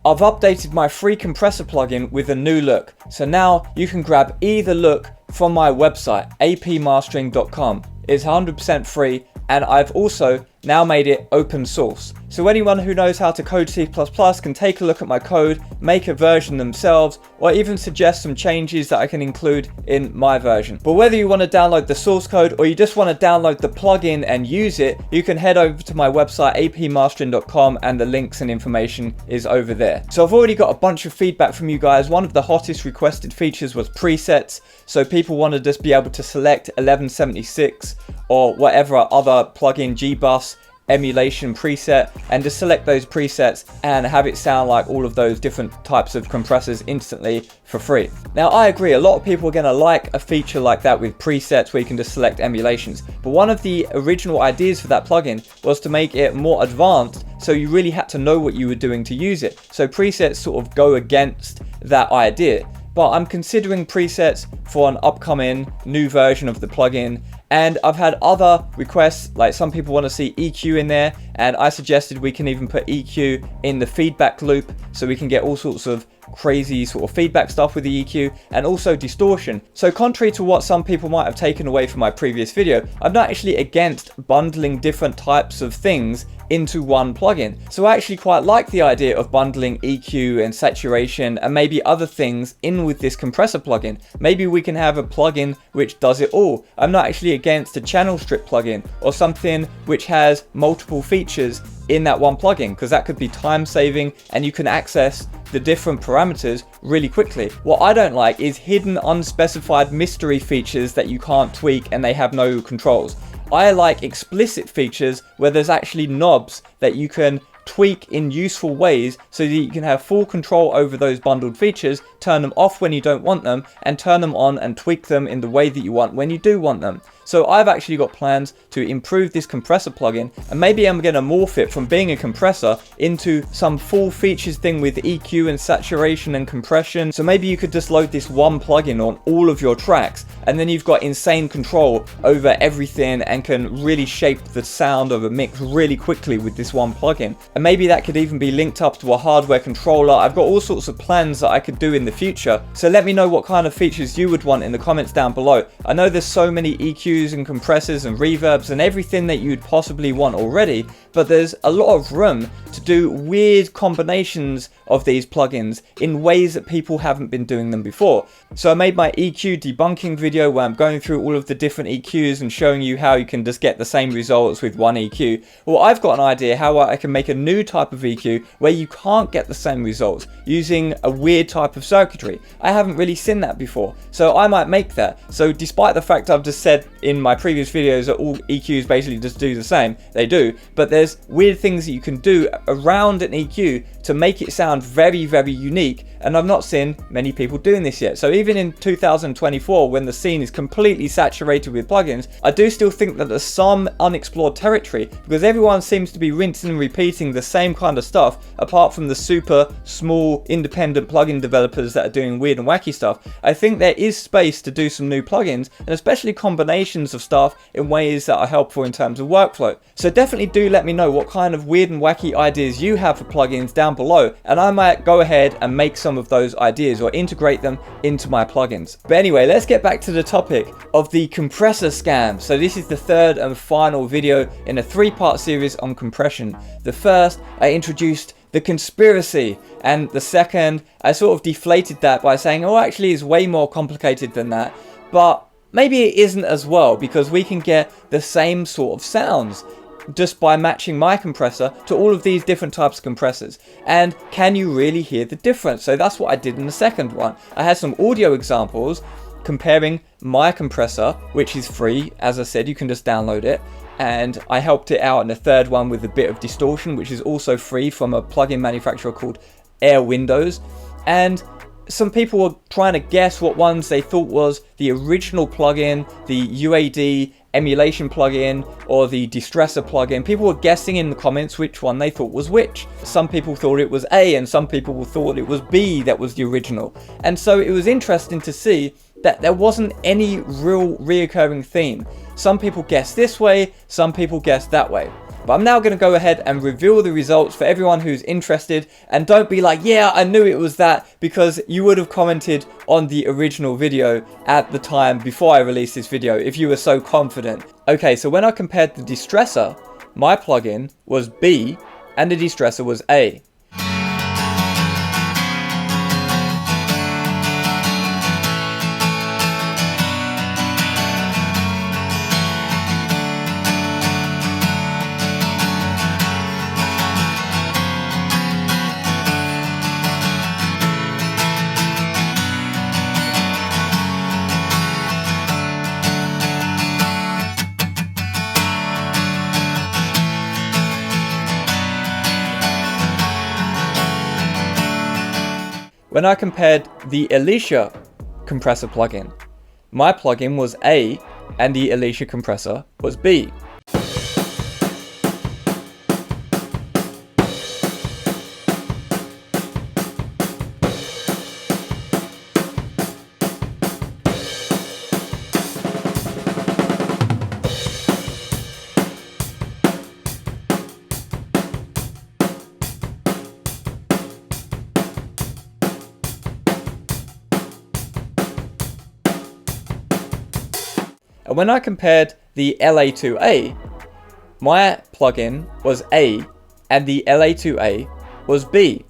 I've updated my free compressor plugin with a new look. So now you can grab either look from my website, apmastering.com. It's 100% free, and I've also now made it open source. So anyone who knows how to code C++ can take a look at my code, make a version themselves, or even suggest some changes that I can include in my version. But whether you want to download the source code or you just want to download the plugin and use it, you can head over to my website, apmastering.com, and the links and information is over there. So I've already got a bunch of feedback from you guys. One of the hottest requested features was presets. So people want to just be able to select 1176 or whatever other plugin, G-Bus, emulation preset, and just select those presets and have it sound like all of those different types of compressors instantly for free. Now I agree, a lot of people are going to like a feature like that with presets where you can just select emulations, but one of the original ideas for that plugin was to make it more advanced, so you really had to know what you were doing to use it. So presets sort of go against that idea, but I'm considering presets for an upcoming new version of the plugin. And I've had other requests, like some people want to see EQ in there, and I suggested we can even put EQ in the feedback loop so we can get all sorts of crazy sort of feedback stuff with the EQ, and also distortion. So contrary to what some people might have taken away from my previous video, I'm not actually against bundling different types of things into one plugin. So I actually quite like the idea of bundling EQ and saturation and maybe other things in with this compressor plugin. Maybe we can have a plugin which does it all. I'm not actually against a channel strip plugin or something which has multiple features in that one plugin, because that could be time saving and you can access the different parameters really quickly. What I don't like is hidden unspecified mystery features that you can't tweak and they have no controls. I like explicit features where there's actually knobs that you can tweak in useful ways so that you can have full control over those bundled features, turn them off when you don't want them, and turn them on and tweak them in the way that you want when you do want them. So I've actually got plans to improve this compressor plugin, and maybe I'm going to morph it from being a compressor into some full features thing with EQ and saturation and compression. So maybe you could just load this one plugin on all of your tracks, and then you've got insane control over everything and can really shape the sound of a mix really quickly with this one plugin. And maybe that could even be linked up to a hardware controller. I've got all sorts of plans that I could do in the future. So let me know what kind of features you would want in the comments down below. I know there's so many EQs and compressors and reverbs and everything that you'd possibly want already, but there's a lot of room to do weird combinations of these plugins in ways that people haven't been doing them before. So I made my EQ debunking video where I'm going through all of the different EQs and showing you how you can just get the same results with one EQ. Well, I've got an idea how I can make a new type of EQ where you can't get the same results using a weird type of circuitry. I haven't really seen that before, so I might make that. So despite the fact I've just said in my previous videos that all EQs basically just do the same, they do, but there's weird things that you can do around an EQ to make it sound very, very unique, and I've not seen many people doing this yet. So even in 2024, when the scene is completely saturated with plugins, I do still think that there's some unexplored territory, because everyone seems to be rinsing and repeating the same kind of stuff, apart from the super small independent plugin developers that are doing weird and wacky stuff. I think there is space to do some new plugins, and especially combinations of stuff in ways that are helpful in terms of workflow. So definitely do let me know what kind of weird and wacky ideas you have for plugins down below, and I might go ahead and make some of those ideas or integrate them into my plugins. But anyway, let's get back to the topic of the compressor scam. So this is the third and final video in a 3-part series on compression. The first, I introduced the conspiracy, and the second, I sort of deflated that by saying, oh, actually it's way more complicated than that, but maybe it isn't as well, because we can get the same sort of sounds just by matching my compressor to all of these different types of compressors. And can you really hear the difference? So that's what I did in the second one. I had some audio examples comparing my compressor, which is free, as I said, you can just download it, and I helped it out in the third one with a bit of distortion, which is also free from a plugin manufacturer called Air Windows. And some people were trying to guess what ones they thought was the original plugin, the UAD emulation plugin, or the distressor plugin. People were guessing in the comments which one they thought was which. Some people thought it was A, and some people thought it was B that was the original. And so it was interesting to see that there wasn't any real reoccurring theme. Some people guessed this way, some people guessed that way. But I'm now going to go ahead and reveal the results for everyone who's interested, and don't be like, yeah, I knew it was that, because you would have commented on the original video at the time before I released this video if you were so confident. Okay, so when I compared the distressor, my plugin was B and the distressor was A. When I compared the Alicia compressor plugin, my plugin was A and the Alicia compressor was B. And when I compared the LA2A, my plugin was A and the LA2A was B.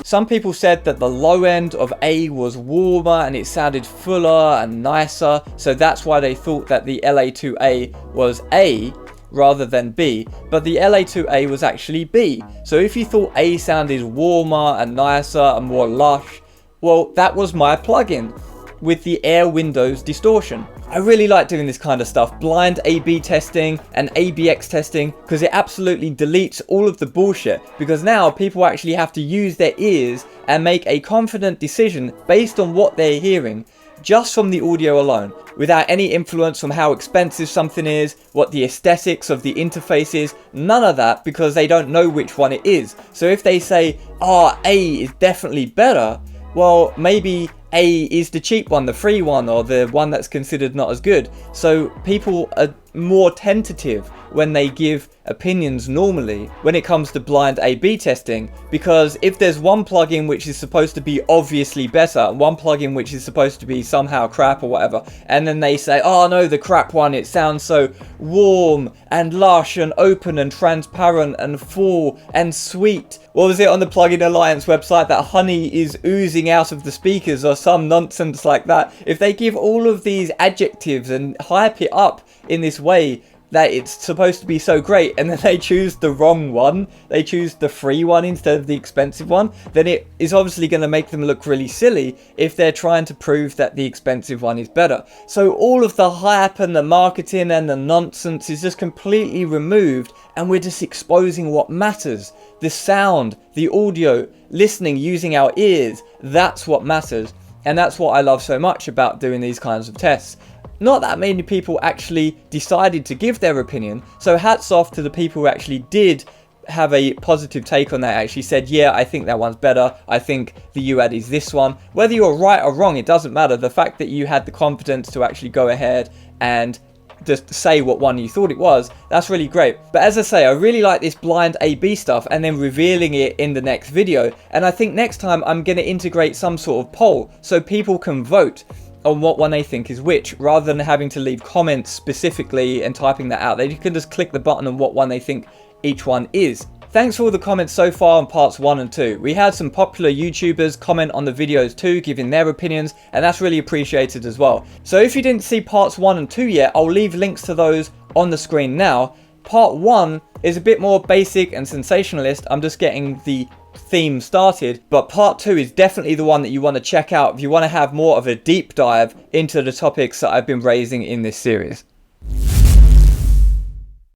Some people said that the low end of A was warmer and it sounded fuller and nicer, so that's why they thought that the LA2A was A rather than B, but the LA2A was actually B. So if you thought A sounded warmer and nicer and more lush, well, that was my plugin with the Air Windows distortion. I really like doing this kind of stuff, blind A/B testing and ABX testing, because it absolutely deletes all of the bullshit, because now people actually have to use their ears and make a confident decision based on what they're hearing just from the audio alone, without any influence from how expensive something is, what the aesthetics of the interface is, none of that, because they don't know which one it is. So if they say, oh, A is definitely better, well, maybe A is the cheap one, the free one, or the one that's considered not as good. So people are more tentative when they give opinions normally when it comes to blind A/B testing, because if there's one plugin which is supposed to be obviously better and one plugin which is supposed to be somehow crap or whatever, and then they say, oh no, the crap one, it sounds so warm and lush and open and transparent and full and sweet. What was it on the Plugin Alliance website, that honey is oozing out of the speakers or some nonsense like that? If they give all of these adjectives and hype it up in this way that it's supposed to be so great, and then they choose the wrong one, they choose the free one instead of the expensive one, then it is obviously going to make them look really silly if they're trying to prove that the expensive one is better. So all of the hype and the marketing and the nonsense is just completely removed, and we're just exposing what matters. The sound, the audio, listening, using our ears, that's what matters. And that's what I love so much about doing these kinds of tests. Not that many people actually decided to give their opinion, so hats off to the people who actually did have a positive take on that, actually said, yeah, I think that one's better, I think the UAD is this one. Whether you're right or wrong, it doesn't matter. The fact that you had the confidence to actually go ahead and just say what one you thought it was, that's really great. But as I say, I really like this blind A/B stuff and then revealing it in the next video, and I think next time I'm going to integrate some sort of poll so people can vote on what one they think is which, rather than having to leave comments specifically and typing that out. They can just click the button on what one they think each one is. Thanks for all the comments so far on parts 1 and 2. We had some popular YouTubers comment on the videos too, giving their opinions, and that's really appreciated as well. So if you didn't see parts 1 and 2 yet, I'll leave links to those on the screen now. Part 1 is a bit more basic and sensationalist. I'm just getting the theme started, but part 2 is definitely the one that you want to check out if you want to have more of a deep dive into the topics that I've been raising in this series.